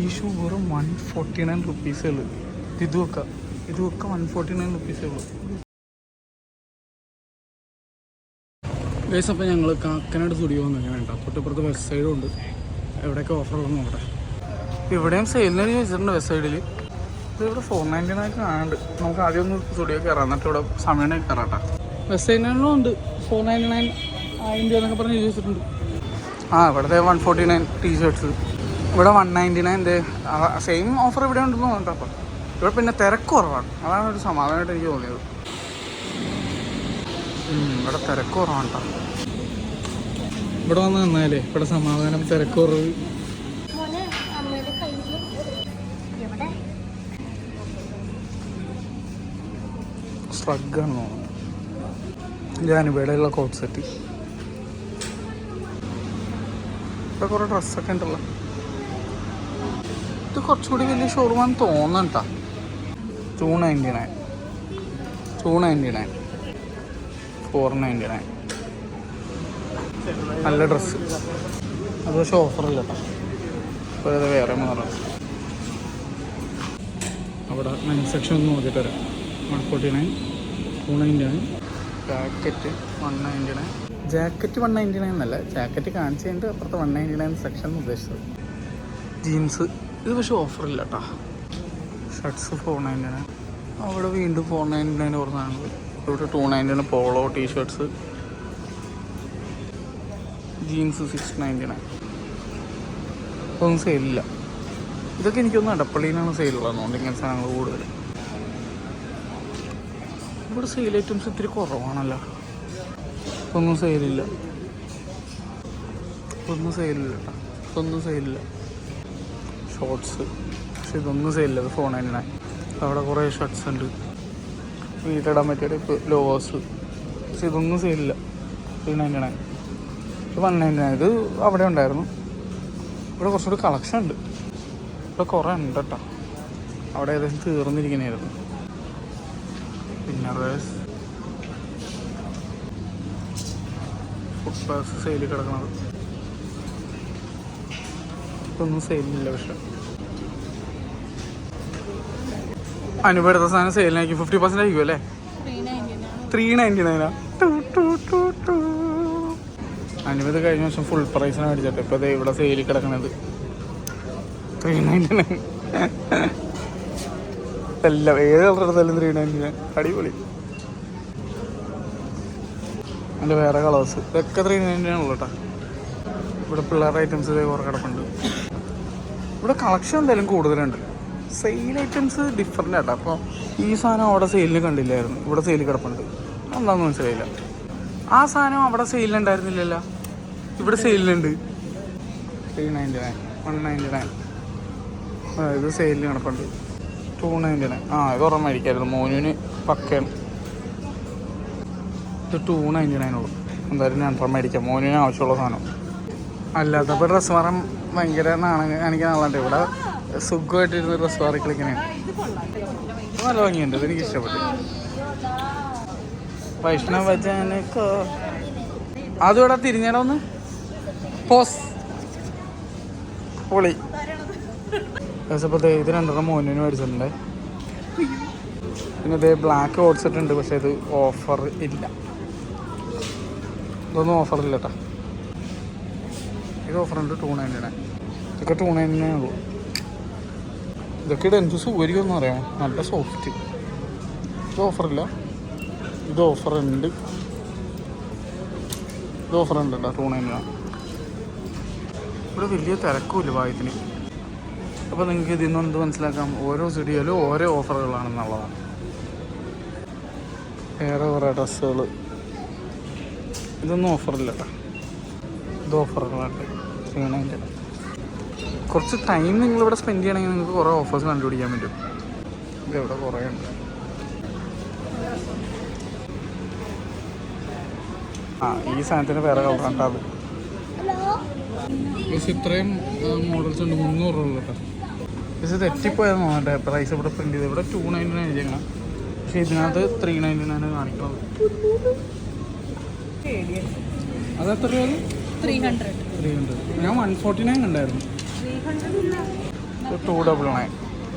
ഈ ഷൂ വെറും 149 റുപ്പീസേ ഉള്ളൂ. ഇതൊക്കെ 149 റുപ്പീസേ ഉള്ളൂ ഗൈസ്. അപ്പോൾ ഞങ്ങൾ കാക്കനാട് സ്റ്റുഡിയോ വന്നിങ്ങനെ കേട്ടോ. തൊട്ടിപ്പുറത്ത് വെസ്റ്റ് സൈഡും ഉണ്ട്. എവിടെയൊക്കെ ഓഫറുള്ളതെന്ന് നോക്കട്ടെ. ഇവിടെയും സെയിലിന് വെച്ചിട്ടുണ്ട് വെസ്റ്റ് സൈഡിൽ. ഇവിടെ 499 കാണുന്നുണ്ട്. നമുക്ക് ആദ്യം ഒന്ന് സ്റ്റുഡിയോ കയറാം, എന്നിട്ട് ഇവിടെ സമയം കയറാം കേട്ടോ. വെസ്റ്റ് സൈഡിനും ഉണ്ട് 499 1000 എന്നൊക്കെ പറഞ്ഞ് എഴുതി വെച്ചിട്ടുണ്ട്. ഇവിടുത്തെ 149 ടീഷർട്ട്സ്, ഇവിടെ 199. സെയിം ഓഫർ ഇവിടെ ഉണ്ടെന്ന് തോന്നുന്നുണ്ട്. അപ്പം ഇവിടെ പിന്നെ തിരക്ക് കുറവാണ്, അതാണ് ഒരു സമാധാനമായിട്ട് എനിക്ക് തോന്നിയത്. ഇവിടെ തിരക്ക് കുറവാണ് കേട്ടോ. ഇവിടെ വന്ന് നിന്നാലേ ഇവിടെ സമാധാനം, തിരക്ക് കുറവ്. സ്ട്രഗാണ് തോന്നുന്നു. ഞാനിവിടെയുള്ള കോട്ട് സെറ്റ്. ഇവിടെ കുറേ ഡ്രസ്സൊക്കെ ഉണ്ടല്ലോ. ഇത് കുറച്ചുകൂടി വലിയ ഷോറൂമാണെന്ന് തോന്നണ്ട. 299, 499. നല്ല ഡ്രസ്സ്. അത് പക്ഷേ ഓഫറില്ല കേട്ടോ. അപ്പോൾ അത് വേറെ മാറാം. അവിടെ മെൻ സെക്ഷൻ ഒന്ന് നോക്കിയിട്ട് വരാം. 149, 299. ജാക്കറ്റ് 199. ജാക്കറ്റ് 199 എന്നല്ല, ജാക്കറ്റ് കാണിച്ചു കഴിഞ്ഞിട്ട് അപ്പുറത്ത് 199 സെക്ഷൻ ഉദ്ദേശിച്ചത്. ജീൻസ് ഇത് പക്ഷേ ഓഫറില്ല കേട്ടോ. ഷർട്ട്സ് 499. അവിടെ വീണ്ടും 499 ഓർമ്മയാണ്. ഇവിടെ 299 പോളോ ടീഷർട്ട്സ്. ജീൻസ് 699. ഒന്നും സെയിലില്ല. ഇതൊക്കെ എനിക്കൊന്നും എടപ്പള്ളിയിലാണ് സെയിലുള്ളതെന്നുണ്ട് ഇങ്ങനെ സാധനങ്ങൾ കൂടുതൽ. ഇവിടെ സെയിൽ ഐറ്റംസ് ഇത്തിരി കുറവാണല്ലോ. ഒന്നും സെയിലില്ല കേട്ടോ. ഇതൊന്നും സെയിലില്ല. ഷോർട്സ് പക്ഷെ ഇതൊന്നും സെയിലില്ല. ഇത് 499. അവിടെ കുറേ ഷർട്ട്സ് ഉണ്ട്, വീട്ടിലിടാൻ പറ്റിയ ടൈപ്പ് ലോവേഴ്സ്. പക്ഷെ ഇതൊന്നും സെയിലില്ല. 399, 199. ഇത് അവിടെ ഉണ്ടായിരുന്നു. ഇവിടെ കുറച്ചുകൂടി കളക്ഷൻ ഉണ്ട്. ഇവിടെ കുറേ ഉണ്ട് കേട്ടോ. അവിടെ ഏകദേശം തീർന്നിരിക്കണമായിരുന്നു. പിന്നെ ഫുട്പാത്ത് സെയിൽ കിടക്കുന്നത്. ഇതൊന്നും സെയിലില്ല. പക്ഷെ അനുപടുത്ത സാധനം സെയിലിനായിരിക്കും. 50% ആയിരിക്കും അല്ലേ? 399. അനുപത് കഴിഞ്ഞ വർഷം ഫുൾ പ്രൈസിന് മേടിച്ചിട്ട് ഇപ്പോൾ ഇവിടെ സെയിലിൽ കിടക്കണത് 399. എല്ലാം ഏത് കളർ എടുത്താലും 399. അടിപൊളി. അതിൻ്റെ വേറെ കളേഴ്സ് ഇതൊക്കെ 399 ഉള്ളൂ കേട്ടോ. ഇവിടെ പിള്ളേരുടെ ഐറ്റംസ് ഇതേ കുറേ കിടപ്പുണ്ട്. ഇവിടെ കളക്ഷൻ എന്തായാലും കൂടുതലുണ്ട്. സെയിൽ ഐറ്റംസ് ഡിഫറെൻ്റ് ആട്ടോ. അപ്പോൾ ഈ സാധനം അവിടെ സെയിലിന് കണ്ടില്ലായിരുന്നു, ഇവിടെ സെയിൽ കിടപ്പുണ്ട്. എന്താണെന്ന് മനസ്സിലായില്ല. ആ സാധനം അവിടെ സെയിലുണ്ടായിരുന്നില്ലല്ലോ, ഇവിടെ സെയിലുണ്ട്. 399, 199. ഇത് സെയിലിന് കിടപ്പുണ്ട്. 299. ഇത് ഓർമ്മ മേടിക്കായിരുന്നു. മോനുവിന് പക്കയാണ്. ഇത് 299 ഉള്ളൂ. എന്തായാലും ഞാൻ മേടിക്കാം, മോനുവിന് ആവശ്യമുള്ള സാധനം. അല്ലാത്തപ്പോൾ ഡ്രസ്സ് മാറാൻ ഭയങ്കര കാണിക്കാനുള്ളതുണ്ട്. ഇവിടെ സുഖമായിട്ടിരുന്ന് ഡ്രസ്സ് മാറി കളിക്കണേണ്. നല്ല ഭംഗിയുണ്ട്, ഇതെനിക്ക് ഇഷ്ടപ്പെട്ടു. വൈഷ്ണവ ജനക്കോ അതും ഇവിടെ തിരിഞ്ഞേടാ ഒന്ന് പോസ് പൊളി. അപ്പോൾ ഇത് 2 മോനുവിന് മേടിച്ചിട്ടുണ്ട്. പിന്നെ ഇതേ ബ്ലാക്ക് കോട്ട് സെറ്റ് ഉണ്ട്, പക്ഷേ ഇത് ഓഫർ ഇല്ല. ഇതൊന്നും ഓഫറില്ല കേട്ടോ. ഇത് ഓഫറുണ്ട് 299. ഇതൊക്കെ 299 ഉള്ളൂ. ഇതൊക്കെ എന്ത് സൂര്യക്കൊന്നും അറിയാമോ, നല്ല സോഫ്റ്റ്. ഇത് ഓഫറില്ല, ഇത് ഓഫറുണ്ട്. ഇത് ഓഫറുണ്ട് കേട്ടോ 299. ഇവിടെ വലിയ തിരക്കുമില്ല ഭാഗ്യത്തിന്. അപ്പോൾ നിങ്ങൾക്ക് ഇതിൽ നിന്ന് എന്ത് മനസ്സിലാക്കാം, ഓരോ സ്റ്റുഡിയോയിലും ഓരോ ഓഫറുകളാണെന്നുള്ളതാണ്. വേറെ കുറേ ഡ്രസ്സുകൾ ഇതൊന്നും ഓഫറില്ല കേട്ടോ. ഇത് ഓഫറുകളുണ്ട് 399. കുറച്ച് ടൈം നിങ്ങളിവിടെ സ്പെൻഡ് ചെയ്യണമെങ്കിൽ നിങ്ങൾക്ക് കുറേ ഓഫേഴ്സ് കണ്ടുപിടിക്കാൻ പറ്റും. ഇതെവിടെ കുറേ ഉണ്ട്. ഈ സാധനത്തിന് വേറെ കളറാണ് അത്. ഇത്രയും മോഡൽസ് ഉണ്ട്. 300 രൂപ കേട്ടോ. പക്ഷേ തെറ്റിപ്പോയെന്ന് തോന്നട്ടെ, പ്രൈസ് ഇവിടെ പ്രിൻറ്റ് ചെയ്ത്. ഇവിടെ 299 എഴുതിയേക്കണം, പക്ഷേ ഇതിനകത്ത് 399 കാണിക്കുന്നത്. അതെത്ര രൂപ? 300. ഞാൻ 149 ഉണ്ടായിരുന്നു. 299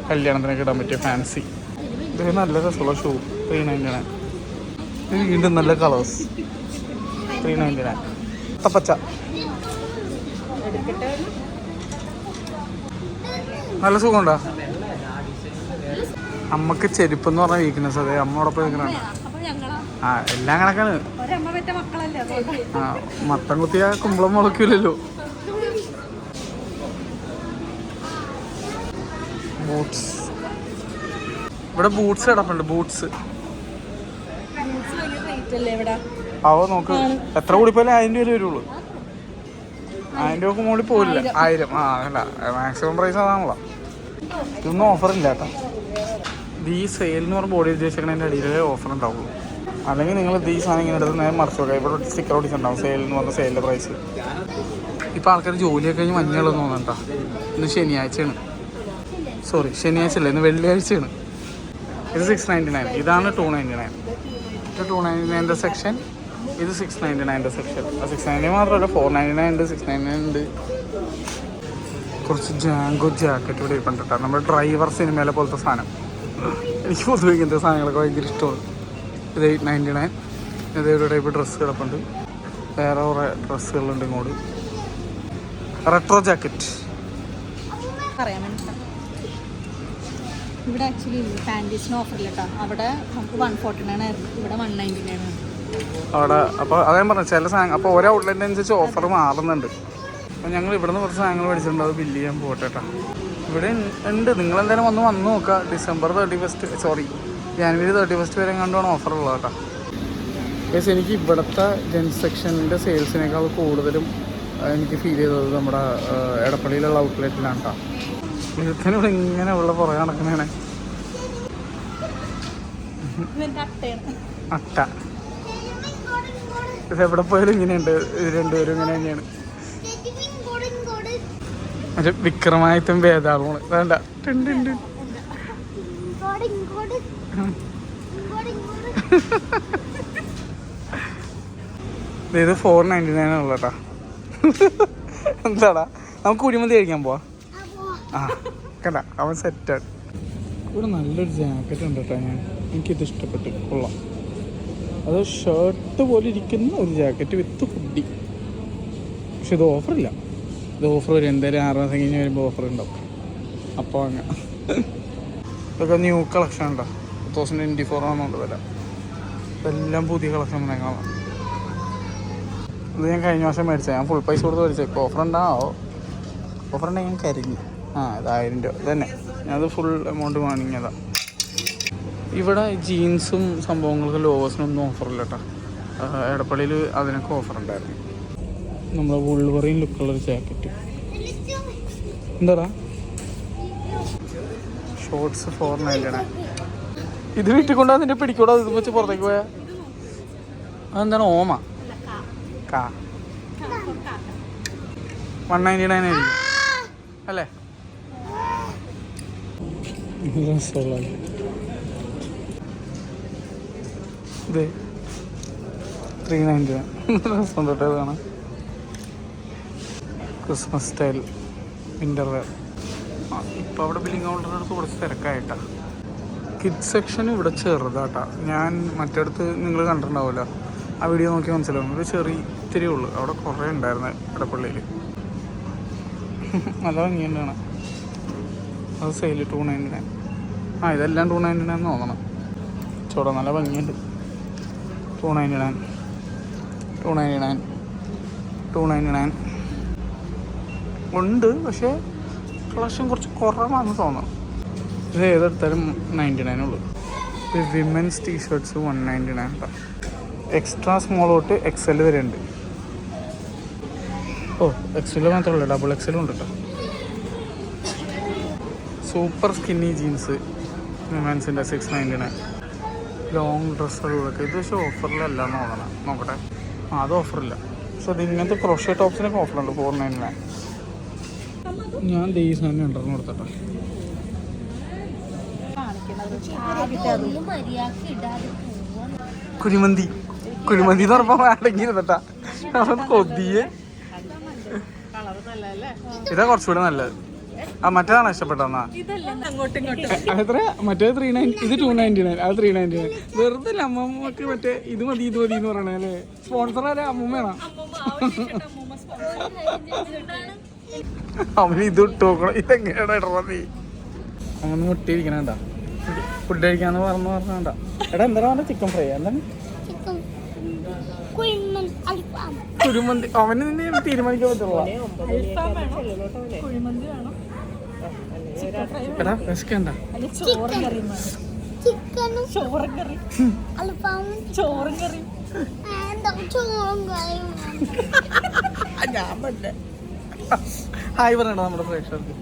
കല്യാണത്തിനൊക്കെ ഇടാൻ പറ്റിയ ഫാൻസി. ഇത് നല്ല രസമുള്ള ഷൂ 399. ഇത് വീണ്ടും നല്ല കളേഴ്സ് 399. പച്ച നല്ല സുഖമുണ്ടോ? അമ്മക്ക് ചെരുപ്പെന്ന് പറഞ്ഞ വീക്ക്നെസ്. അതെ അമ്മയോടൊപ്പം നിൽക്കണ ആ എല്ലാം കണക്കാണ്. ആ മത്തം കുത്തിയ കുമ്പളം മുളക്കില്ലല്ലോ. ബൂട്ട്സ് ഇവിടെ ബൂട്ട്സ് കിടപ്പുണ്ട്. ബൂട്ട്സ് അവ നോക്ക് എത്ര കൂടി പോലെ 1000 രൂപ വരുള്ളൂ. 1000 രൂപക്ക് മുകളിൽ പോലില്ല. 1000 ആ അല്ല മാക്സിമം പ്രൈസ് അതാണല്ലോ. ഇതൊന്നും ഓഫറില്ല കേട്ടോ. ഈ സെയിൽ എന്ന് പറഞ്ഞ ബോഡി ഉദ്ദേശിക്കുന്നതിൻ്റെ അടിയിലേ ഓഫർ ഉണ്ടാവുള്ളൂ. അല്ലെങ്കിൽ നിങ്ങൾ ഈ സാധനം ഇങ്ങനെ എടുത്ത് നേരെ മറിച്ച് നോക്കുക. ഇവിടെ സ്റ്റിക്കർ ഓടിച്ചിട്ടുണ്ടാവും സെയിൽ എന്ന് പറഞ്ഞ സെയിലിൻ്റെ പ്രൈസ്. ഇപ്പോൾ ആൾക്കാർ ജോലിയൊക്കെ കഴിഞ്ഞ് മഞ്ഞളെന്ന് തോന്നണ്ട. ഇന്ന് ശനിയാഴ്ചയാണ്. സോറി ശനിയാഴ്ച അല്ല, ഇന്ന് വെള്ളിയാഴ്ചയാണ്. ഇത് 699. ഇതാണ് 299. ഇത് 299 സെക്ഷൻ. ഇത് 699 സെക്ഷൻ. 699 മാത്രമല്ല 499 ഉണ്ട്, 699 ഉണ്ട്. കുറച്ച് ജാങ്കോ ജാക്കറ്റ് ഇവിടെ ഇരിപ്പുണ്ട്. നമ്മുടെ ഡ്രൈവർ സിനിമയിലെ പോലത്തെ സാധനം. എനിക്ക് പൊതുവെ ഇങ്ങനത്തെ സാധനങ്ങളൊക്കെ ഭയങ്കര ഇഷ്ടമാണ്. ഇത് 899. ഇതൊരു ടൈപ്പ് ഡ്രസ്സ് കിടപ്പുണ്ട്. വേറെ കുറേ ഡ്രസ്സുകളുണ്ട് ഇങ്ങോട്ട്. റെട്രോ ജാക്കറ്റ് ഇവിടെ ആക്ച്വലി പാൻറ്റീസിന് ഓഫറില്ല കേട്ടോ. അവിടെ നമുക്ക് 149 ആയിരുന്നു, ഇവിടെ 199 ആണ് അവിടെ. അപ്പോൾ അതേ പറഞ്ഞു ചില സാധനം അപ്പോൾ ഓരോ ഔട്ട്ലെറ്റ് അനുസരിച്ച് ഓഫർ മാറുന്നുണ്ട്. അപ്പോൾ ഞങ്ങൾ ഇവിടെ നിന്ന് കുറച്ച് സാധനങ്ങൾ മേടിച്ചിട്ടുണ്ട്. അത് ബില്ല് ചെയ്യാൻ പോകട്ടെ കേട്ടോ. ഇവിടെ ഉണ്ട്. നിങ്ങളെന്തായാലും വന്ന് നോക്കുക. ഡിസംബർ 31 സോറി ജാനുവരി 31 വരെ കണ്ടുമാണ് ഓഫർ ഉള്ളത് കേട്ടോ. പക്ഷേ എനിക്ക് ഇവിടുത്തെ ജെൻസ് സെക്ഷനിൻ്റെ സെയിൽസിനേക്കാൾ കൂടുതലും എനിക്ക് ഫീൽ ചെയ്തത് നമ്മുടെ എടപ്പള്ളിയിലുള്ള ഔട്ട്ലെറ്റിലാണ് കേട്ടോ. ഇതിന് ഇവിടെ ഇങ്ങനെ ഉള്ള പുറകെ നടക്കുന്നതാണ് അട്ട. ഇതെവിടെ പോയാലും ഇങ്ങനെയുണ്ട്. ഇത് രണ്ടുപേരും ഇങ്ങനെ തന്നെയാണ്. മറ്റേ വിക്രമാദിത്യൻ ഭേദാളമാണ്. വേണ്ട ഇത് 499 ഉള്ള കേട്ടാ. എന്താടാ നമുക്ക് കുഴിമന്തി കഴിക്കാൻ പോവാ. ആ കണ്ട അവൻ സെറ്റാണ്. ഇവിടെ നല്ലൊരു ജാക്കറ്റ് ഉണ്ട് കേട്ടോ. എനിക്കിത് ഇഷ്ടപ്പെട്ട് കൊള്ളാം. അത് ഷർട്ട് പോലെ ഇരിക്കുന്ന ഒരു ജാക്കറ്റ് വിത്ത് ഹുഡി. പക്ഷെ ഇത് ഓഫറില്ല. ഇത് ഓഫർ വരും എന്തായാലും 6 മാസം കഴിഞ്ഞ് വരുമ്പോൾ ഓഫർ ഉണ്ടാവും. അപ്പോൾ അങ്ങനെ ഇതൊക്കെ ന്യൂ കളക്ഷൻ ഉണ്ടോ. 2024 ആണെന്നുണ്ട് വില. ഇതെല്ലാം പുതിയ കളക്ഷൻ ഞങ്ങളാണ്. ഇത് ഞാൻ കഴിഞ്ഞ വർഷം മേടിച്ചത്. ഞാൻ ഫുൾ പൈസ കൊടുത്ത് മേടിച്ചത്. ഇപ്പോൾ ഓഫർ ഉണ്ടാവോ? ഓഫർ ഉണ്ടെങ്കിൽ ഞാൻ കരിഞ്ഞു. ആ ഇത് 1000 രൂപ ഇതന്നെ. ഞാനത് ഫുൾ എമൗണ്ട് വാങ്ങിയതാണ്. ഇവിടെ ജീൻസും സംഭവങ്ങൾക്ക് ലോവേഴ്സിനൊന്നും ഓഫറില്ല കേട്ടോ. എടപ്പള്ളിയിൽ അതിനൊക്കെ ഓഫർ ഉണ്ടായിരുന്നു. നമ്മളെ വുൾവറിൻ ലുക്കുള്ളൊരു ജാക്കറ്റ്. എന്താടാ ഷോർട്സ് 499. ഇത് വീട്ടിൽ കൊണ്ടാ നിന്റെ പിടിക്കൂടാ. ഇത് വെച്ച് പുറത്തേക്ക് പോയാ അതെന്താണ് ഓമ കാ 199 ആയിരിക്കും അല്ലേ? ഇത് 399 രസം തൊട്ടേ കാണാം. Christmas style winter wear. ഇപ്പോൾ അവിടെ ബില്ലിംഗ് കൗണ്ടറിൻ്റെ അടുത്ത് കുറച്ച് തിരക്കായിട്ടാണ്. കിഡ്സ് സെക്ഷൻ ഇവിടെ ചെറുതാട്ടാ. ഞാൻ മറ്റടുത്ത് നിങ്ങൾ കണ്ടിട്ടുണ്ടാവുമല്ലോ, ആ വീഡിയോ നോക്കി മനസ്സിലാവും. ഒരു ചെറിയ ഇത്തിരി ഉള്ളു. അവിടെ കുറേ ഉണ്ടായിരുന്നു എടപ്പള്ളിയിൽ. നല്ല ഭംഗിയുണ്ടാണ്. അത് സെയിൽ 299. ആ ഇതെല്ലാം 299 തോന്നണം. ചോട നല്ല ഭംഗിയുണ്ട്. 299 299 299 ഉണ്ട്. പക്ഷേ കളക്ഷൻ കുറച്ച് കുറവാണെന്ന് തോന്നണം. ഇത് ഏതെടുത്താലും 99 ഉള്ളൂ. ഇത് വിമൻസ് ടീഷർട്ട്സ് 199 കേട്ടോ. എക്സ്ട്രാ സ്മോൾ തൊട്ട് XL വരെ ഉണ്ട്. ഓ XL മാത്രമല്ല, ഡബിൾ XL ഉണ്ട് കേട്ടോ. സൂപ്പർ സ്കിന്നി ജീൻസ് വിമൻസിൻ്റെ 699. ലോങ് ഡ്രസ്സുകളൊക്കെ ഇത് പക്ഷേ ഓഫറിലല്ല എന്ന് തോന്നണം. നോക്കട്ടെ. ആ അത് ഓഫറില്ല. പക്ഷെ അത് ഇങ്ങനത്തെ ക്രോഷ്യ ടോപ്സിനൊക്കെ ഓഫറുണ്ട് 499. ഞാൻ ഈ സാധനം ഉണ്ടെന്ന് കൊടുത്തട്ടോ. കുഴിമന്തി കുഴിമന്തി എന്ന് പറഞ്ഞപ്പോൾ അടങ്ങിയിരുന്നട്ടാ. കൊതിയെ ഇതാ കുറച്ചുകൂടെ നല്ലത്. ആ മറ്റേതാണ് ഇഷ്ടപ്പെട്ടെന്നാ അങ്ങോട്ടും ഇങ്ങോട്ടും എത്ര മറ്റേ 390 ഇത് 299 അത് 399 വെറുതെ അല്ല അമ്മമ്മക്ക് മറ്റേ ഇത് മതി എന്ന് പറയണേ അല്ലേ സ്പോൺസർ ആരാ അമ്മൂമ്മയാണോ അവന് ഇത് ഇട്ട് നോക്കണം ഇതെങ്ങനെയാണ് ഇടണം നീ അങ്ങനെ മുട്ടിയിരിക്കണേണ്ട ഫുഡ് കഴിക്കാന്ന് പറഞ്ഞാണ്ട എടാ എന്താ പറഞ്ഞ ചിക്കൻ ഫ്രൈ എന്താണ് കുഴിമന്തി അവന് നിന്നെ തീരുമാനിക്കാൻ പറ്റുള്ള എടാ വിശക്കണ്ട ഞാൻ പറ്റേ ഹായ് പറയണ്ട നമ്മുടെ പ്രേക്ഷകർക്ക്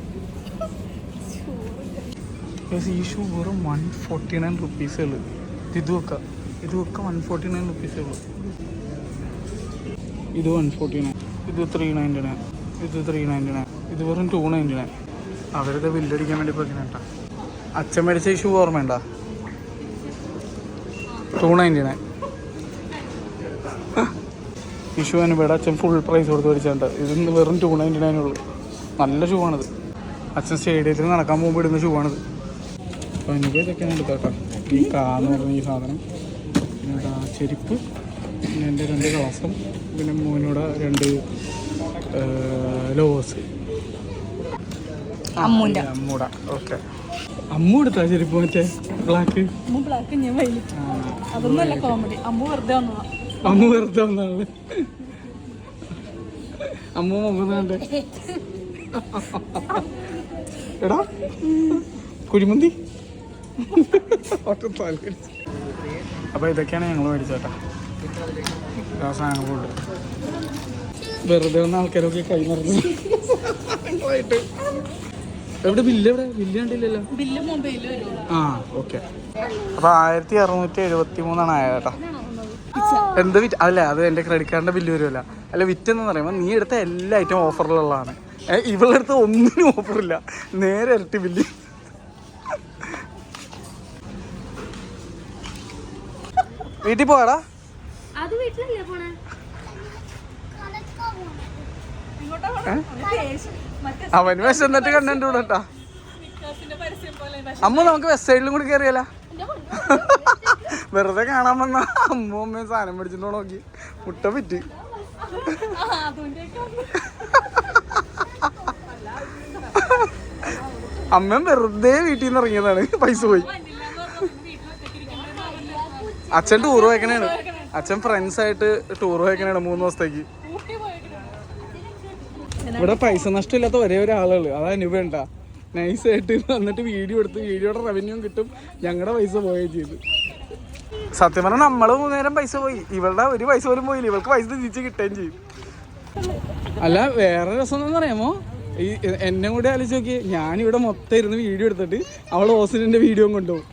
ഈ ഷൂ വെറും 149 റുപ്പീസേ ഉള്ളൂ ഇതൊക്കെ 149 റുപ്പീസേ ഉള്ളൂ ഇത് 149 ഇത് 399 ഇത് 399 ഇത് വെറും 299 അവരത് ബില്ലടിക്കാൻ വേണ്ടി പോയിക്കണ കേട്ടോ അച്ഛൻ മേടിച്ച ഈ ഷൂ ഓർമ്മയുണ്ടോ 299 ഈ ഷൂ ഇവിടെ അച്ഛൻ ഫുൾ പ്രൈസ് കൊടുത്ത് മേടിച്ചിട്ടുണ്ട് ഇത് വെറും 299 ഉള്ളൂ നല്ല ഷൂ ആണിത് അച്ഛൻ സ്റ്റേഡിയത്തിൽ നടക്കാൻ പോകുമ്പോൾ ഇടുന്ന ഷൂ ആണിത് അപ്പോൾ എനിക്ക് ഇതൊക്കെയാണ് എടുത്തോട്ടോ ഈ കാന്ന് പറഞ്ഞ ഈ സാധനം പിന്നെ ചെരുപ്പ് പിന്നെ എൻ്റെ 2 ഗ്ലാസും പിന്നെ മോനോടെ 2 ലോവേഴ്സ് അമ്മൂടെ ഓക്കെ അമ്മു എടുത്താ ചെരുപ്പ് മറ്റേ ബ്ലാക്ക് ഞാൻ വൈകിട്ട് അതൊന്നുമല്ല കോമഡി അമ്മ വെറുതെ വന്നതാ അമ്മു വെറുതെ വന്നാണ് അമ്മു മുമ്പ് എടാ കുഴിമന്തി അപ്പോൾ ഇതൊക്കെയാണ് ഞങ്ങൾ മേടിച്ചേട്ടാ സാധനം കൊണ്ട് വെറുതെ വന്ന ആൾക്കാരൊക്കെ കൈ നിറഞ്ഞു എവിടെ ബില്ല് കണ്ടില്ലല്ലോ ബില്ല് മൊബൈലിൽ വരും ആ ഓക്കെ അപ്പോൾ 1673 ആയേട്ടാ എന്ത് വിറ്റ് അല്ല അത് എൻ്റെ ക്രെഡിറ്റ് കാർഡിൻ്റെ ബില്ല് വരുമല്ല അല്ല വിറ്റെന്ന് പറയുമ്പോൾ നീ എടുത്ത എല്ലാ ഐറ്റം ഓഫറിലുള്ളതാണ് ഇവളുടെ അടുത്ത് ഒന്നിനും ഓഫറില്ല നേരെ ഇരട്ടി ബില്ല് വീട്ടിൽ പോവാടാ അവന് വിശന്നിട്ട് കണ്ടു കൂടാ അമ്മ നമുക്ക് വെസ്റ്റ് സൈഡിലും കൂടി കയറിയല്ല വെറുതെ കാണാൻ വന്ന അമ്മൂമ്മയും സാധനം മേടിച്ചിട്ടോ നോക്കി മുട്ട വിറ്റ് അമ്മയും വെറുതെ വീട്ടിൽ നിന്ന് ഇറങ്ങിയതാണ് പൈസ പോയി അച്ഛൻ ടൂർ പോയക്കണേണ് അച്ഛൻ ഫ്രണ്ട്സായിട്ട് ടൂർ പോയക്കണേണ് 3 ദിവസത്തേക്ക് ഇവിടെ പൈസ നഷ്ടമില്ലാത്ത ഒരേ ഒരാളുള്ളൂ അതാ അനുഭവണ്ട നൈസായിട്ട് വന്നിട്ട് വീഡിയോ എടുത്ത് വീഡിയോയുടെ റവന്യൂ കിട്ടും ഞങ്ങളുടെ പൈസ പോവുകയും ചെയ്തു സത്യം പറഞ്ഞാൽ നമ്മൾ 3 നേരം പൈസ പോയി ഇവളുടെ ഒരു പൈസ പോലും പോയില്ല ഇവൾക്ക് പൈസ തിരിച്ച് കിട്ടുകയും ചെയ്യും അല്ല വേറെ രസം എന്താണെന്ന് അറിയാമോ ഈ എന്നെ കൂടെ ആലോചിച്ച് നോക്കി ഞാനിവിടെ മൊത്തം ഇരുന്ന് വീഡിയോ എടുത്തിട്ട് അവൾ ഹോസ്റ്റലിൻ്റെ വീഡിയോ കൊണ്ടുപോകും